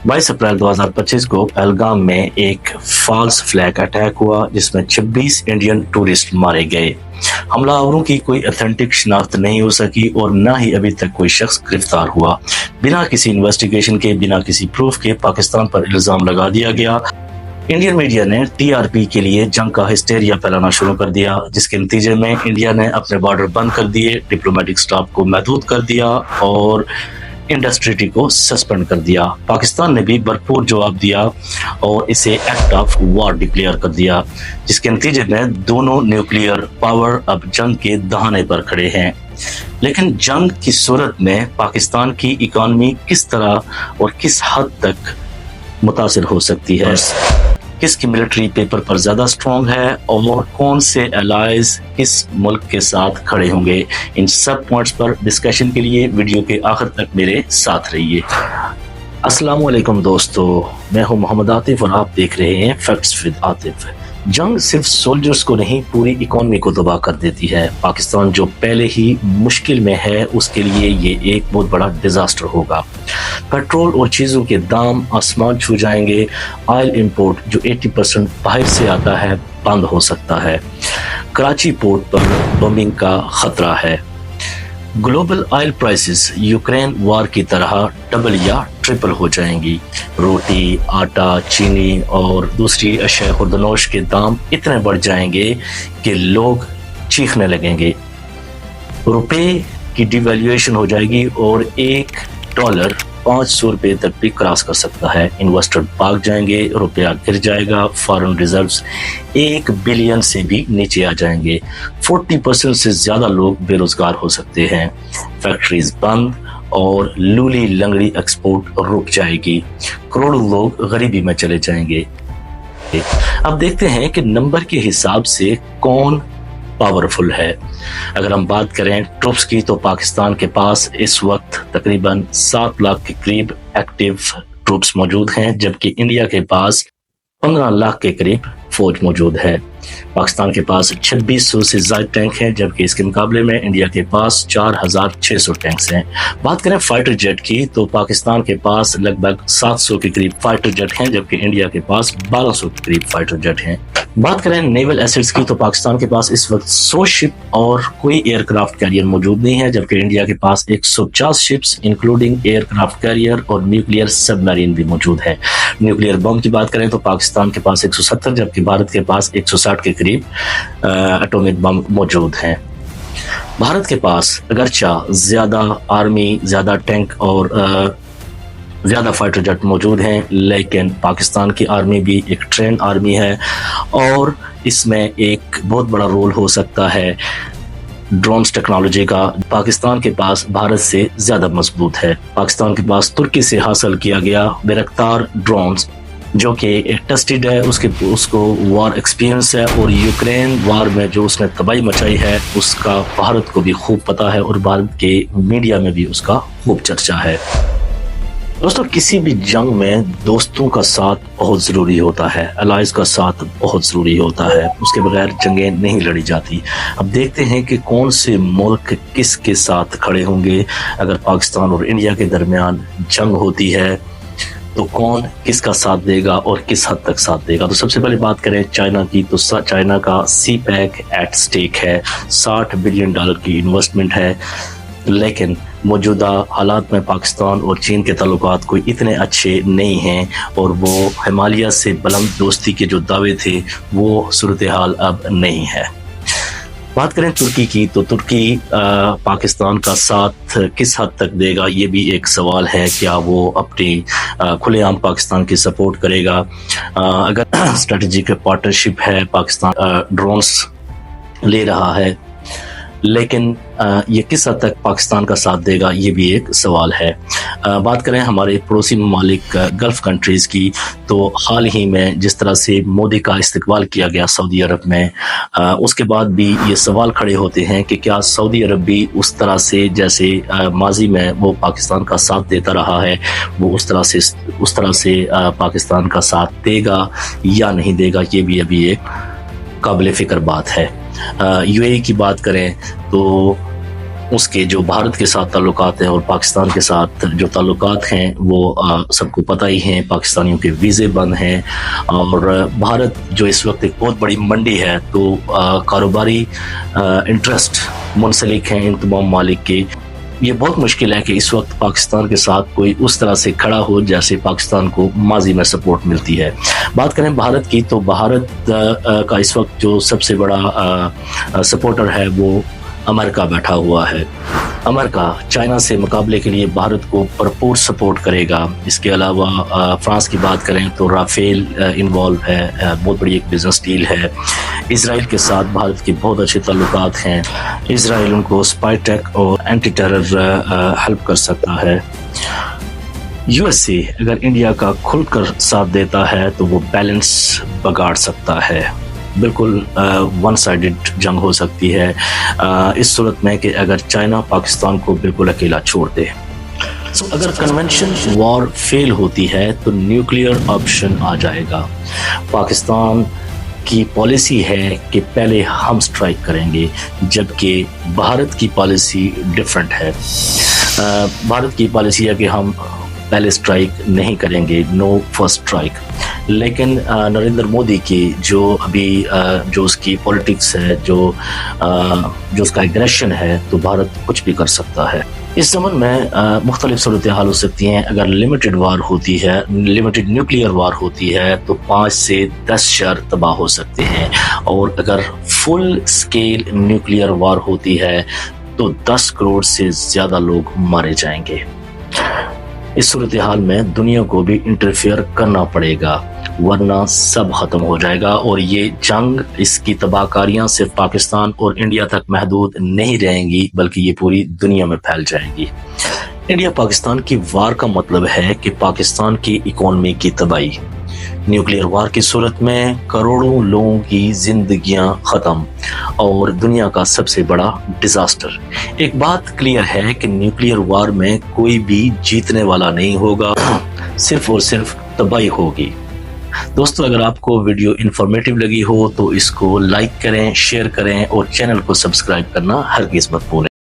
22 अप्रैल 2025 को पहलगाम में एक फॉल्स फ्लैग अटैक हुआ जिसमें 26 इंडियन टूरिस्ट मारे गए। हमलावरों की कोई ऑथेंटिक शिनाख्त नहीं हो सकी और न ही अभी तक कोई शख्स गिरफ्तार हुआ। बिना किसी इन्वेस्टिगेशन के, बिना किसी प्रूफ के पाकिस्तान पर इल्जाम लगा दिया गया। इंडियन मीडिया ने टीआरपी के लिए जंग का हिस्टेरिया फैलाना शुरू कर दिया, जिसके नतीजे में इंडिया ने अपने बॉर्डर बंद कर दिए, डिप्लोमेटिक स्टाफ को महदूद कर दिया और इंडस्ट्री को सस्पेंड कर दिया। पाकिस्तान ने भी भरपूर जवाब दिया और इसे एक्ट ऑफ वॉर डिक्लेयर कर दिया, जिसके नतीजे में दोनों न्यूक्लियर पावर अब जंग के दहाने पर खड़े हैं। लेकिन जंग की सूरत में पाकिस्तान की इकॉनमी किस तरह और किस हद तक मुतासिर हो सकती है, किसकी मिलिट्री पेपर पर ज्यादा स्ट्रॉन्ग है और कौन से एलाइज किस मुल्क के साथ खड़े होंगे, इन सब पॉइंट्स पर डिस्कशन के लिए वीडियो के आखिर तक मेरे साथ रहिए। अस्सलाम वालेकुम दोस्तों, मैं हूं मोहम्मद आतिफ और आप देख रहे हैं फैक्ट्स विद आतिफ। जंग सिर्फ सोल्जर्स को नहीं, पूरी इकॉनमी को तबाह कर देती है। पाकिस्तान जो पहले ही मुश्किल में है, उसके लिए ये एक बहुत बड़ा डिजास्टर होगा। पेट्रोल और चीज़ों के दाम आसमान छू जाएंगे। ऑयल इंपोर्ट जो 80% बाहर से आता है बंद हो सकता है। कराची पोर्ट पर बमिंग का खतरा है। Global oil prices Ukraine war की तरह डबल या ट्रिपल हो जाएंगी। रोटी, आटा, चीनी और दूसरी अशिया खुर्दनोश के दाम इतने बढ़ जाएंगे कि लोग चीखने लगेंगे। रुपए की डिवैल्यूएशन हो जाएगी और $1 500 रुपये तक भी क्रॉस कर सकता है। इन्वेस्टर भाग जाएंगे, रुपया गिर जाएगा, फॉरेन रिजर्व्स 1 बिलियन से भी नीचे आ जाएंगे। 40% से ज्यादा लोग बेरोजगार हो सकते हैं। फैक्ट्रीज बंद और लूली लंगड़ी एक्सपोर्ट रुक जाएगी। करोड़ों लोग गरीबी में चले जाएंगे। अब देखते हैं कि नंबर के हिसाब से कौन पावरफुल है। अगर हम बात करें ट्रूप्स की, तो पाकिस्तान के पास इस वक्त तकरीबन 7 लाख के करीब एक्टिव ट्रूप्स मौजूद हैं, जबकि इंडिया के पास 15 लाख के करीब फौज मौजूद है। पाकिस्तान के पास 2600 से ज्यादा टैंक हैं, जबकि इसके मुकाबले में इंडिया के पास 4600 टैंक्स हैं। बात करें फाइटर जेट की, तो पाकिस्तान के पास लगभग 700 के करीब फाइटर जेट हैं, जबकि इंडिया के पास 1200 के करीब फाइटर जेट हैं। बात करें नेवल एसेट्स की, तो पाकिस्तान के पास इस वक्त 100 शिप और कोई एयरक्राफ्ट कैरियर मौजूद नहीं है, जबकि इंडिया के पास 150 शिप्स इंक्लूडिंग एयरक्राफ्ट कैरियर और न्यूक्लियर सबमरीन भी मौजूद है। न्यूक्लियर बम की बात करें तो पाकिस्तान के पास 170, जबकि भारत के पास 160 के करीब एटॉमिक बम मौजूद हैं। भारत के पास अगरचा ज्यादा आर्मी, ज्यादा टैंक और ज्यादा फाइटर जेट मौजूद हैं, लेकिन पाकिस्तान की आर्मी भी एक ट्रेन आर्मी है और इसमें एक बहुत बड़ा रोल हो सकता है ड्रोन्स टेक्नोलॉजी का। पाकिस्तान के पास भारत से ज्यादा मजबूत है। पाकिस्तान के पास तुर्की से हासिल किया गया बैरक्तार ड्रोन्स जो कि टेस्टेड है, उसको वॉर एक्सपीरियंस है और यूक्रेन वॉर में जो उसने तबाही मचाई है उसका भारत को भी खूब पता है और भारत के मीडिया में भी उसका खूब चर्चा है। दोस्तों, किसी भी जंग में दोस्तों का साथ बहुत ज़रूरी होता है, अलाइज का साथ बहुत ज़रूरी होता है, उसके बगैर जंगें नहीं लड़ी जाती। अब देखते हैं कि कौन से मुल्क किसके साथ खड़े होंगे। अगर पाकिस्तान और इंडिया के दरमियान जंग होती है तो कौन किसका साथ देगा और किस हद तक साथ देगा। तो सबसे पहले बात करें चाइना की, तो चाइना का CPEC एट स्टेक है। $60 बिलियन की इन्वेस्टमेंट है, लेकिन मौजूदा हालात में पाकिस्तान और चीन के ताल्लुकात कोई इतने अच्छे नहीं हैं और वो हिमालय से बुलंद दोस्ती के जो दावे थे वो सूरत हाल अब नहीं है। बात करें तुर्की की, तो तुर्की पाकिस्तान का साथ किस हद तक देगा, ये भी एक सवाल है। क्या वो अपनी खुलेआम पाकिस्तान की सपोर्ट करेगा? अगर स्ट्रेटेजिक पार्टनरशिप है, पाकिस्तान ड्रोन्स ले रहा है, लेकिन ये किस हद तक पाकिस्तान का साथ देगा, ये भी एक सवाल है। बात करें हमारे पड़ोसी ममालिक गल्फ कंट्रीज़ की, तो हाल ही में जिस तरह से मोदी का इस्तकबाल किया गया सऊदी अरब में, उसके बाद भी ये सवाल खड़े होते हैं कि क्या सऊदी अरब भी उस तरह से जैसे माजी में वो पाकिस्तान का साथ देता रहा है, वो उस तरह से पाकिस्तान का साथ देगा या नहीं देगा, ये भी अभी एक काबिल फ़िक्र बात है। UAE की बात करें तो اس کے جو بھارت کے ساتھ تعلقات ہیں اور پاکستان کے ساتھ جو تعلقات ہیں وہ سب کو پتہ ہی ہیں. پاکستانیوں کے ویزے بند ہیں اور بھارت جو اس وقت ایک بہت بڑی منڈی ہے تو کاروباری انٹرسٹ منسلک ہیں ان تمام ممالک کے. یہ بہت مشکل ہے کہ اس وقت پاکستان کے ساتھ کوئی اس طرح سے کھڑا ہو جیسے پاکستان کو ماضی میں سپورٹ ملتی ہے. بات کریں بھارت کی تو بھارت کا اس وقت جو سب سے بڑا سپورٹر ہے وہ امریکہ بیٹھا ہوا ہے. امریکہ چائنا سے مقابلے کے لیے بھارت کو بھرپور سپورٹ کرے گا. اس کے علاوہ فرانس کی بات کریں تو رافیل انوالو ہے, بہت بڑی ایک بزنس ڈیل ہے. اسرائیل کے ساتھ بھارت کے بہت اچھے تعلقات ہیں. اسرائیل ان کو اسپائی ٹیک اور اینٹی ٹیرر ہیلپ کر سکتا ہے. یو ایس اے اگر انڈیا کا کھل کر ساتھ دیتا ہے تو وہ بیلنس بگاڑ سکتا ہے. بالکل ون سائیڈڈ جنگ ہو سکتی ہے اس صورت میں کہ اگر چائنا پاکستان کو بالکل اکیلا چھوڑ دے. اگر کنونشن وار فیل ہوتی ہے تو نیوکلیئر آپشن آ جائے گا. پاکستان کی پالیسی ہے کہ پہلے ہم سٹرائک کریں گے جبکہ بھارت کی پالیسی ڈیفرنٹ ہے. بھارت کی پالیسی ہے کہ ہم پہلے سٹرائک نہیں کریں گے, نو فرسٹ سٹرائک. لیکن نریندر مودی کی جو ابھی جو اس کی پولیٹکس ہے, جو اس کا ایگریشن ہے, تو بھارت کچھ بھی کر سکتا ہے. اس زمن میں مختلف صورتحال ہو سکتی ہیں. اگر لمیٹڈ وار ہوتی ہے, لمیٹڈ نیوکلیئر وار ہوتی ہے تو 5 سے 10 شہر تباہ ہو سکتے ہیں, اور اگر فل سکیل نیوکلیئر وار ہوتی ہے تو 10 کروڑ سے زیادہ لوگ مارے جائیں گے. اس صورتحال میں دنیا کو بھی انٹرفیئر کرنا پڑے گا ورنہ سب ختم ہو جائے گا, اور یہ جنگ, اس کی تباہ کاریاں صرف پاکستان اور انڈیا تک محدود نہیں رہیں گی بلکہ یہ پوری دنیا میں پھیل جائیں گی. انڈیا پاکستان کی وار کا مطلب ہے کہ پاکستان کی اکانومی کی تباہی. نیوکلیئر وار کی صورت میں کروڑوں لوگوں کی زندگیاں ختم اور دنیا کا سب سے بڑا ڈیزاسٹر. ایک بات کلیئر ہے کہ نیوکلیئر وار میں کوئی بھی جیتنے والا نہیں ہوگا, صرف اور صرف تباہی ہوگی. دوستو, اگر آپ کو ویڈیو انفارمیٹیو لگی ہو تو اس کو لائک کریں, شیئر کریں اور چینل کو سبسکرائب کرنا ہرگز مت بھولیں.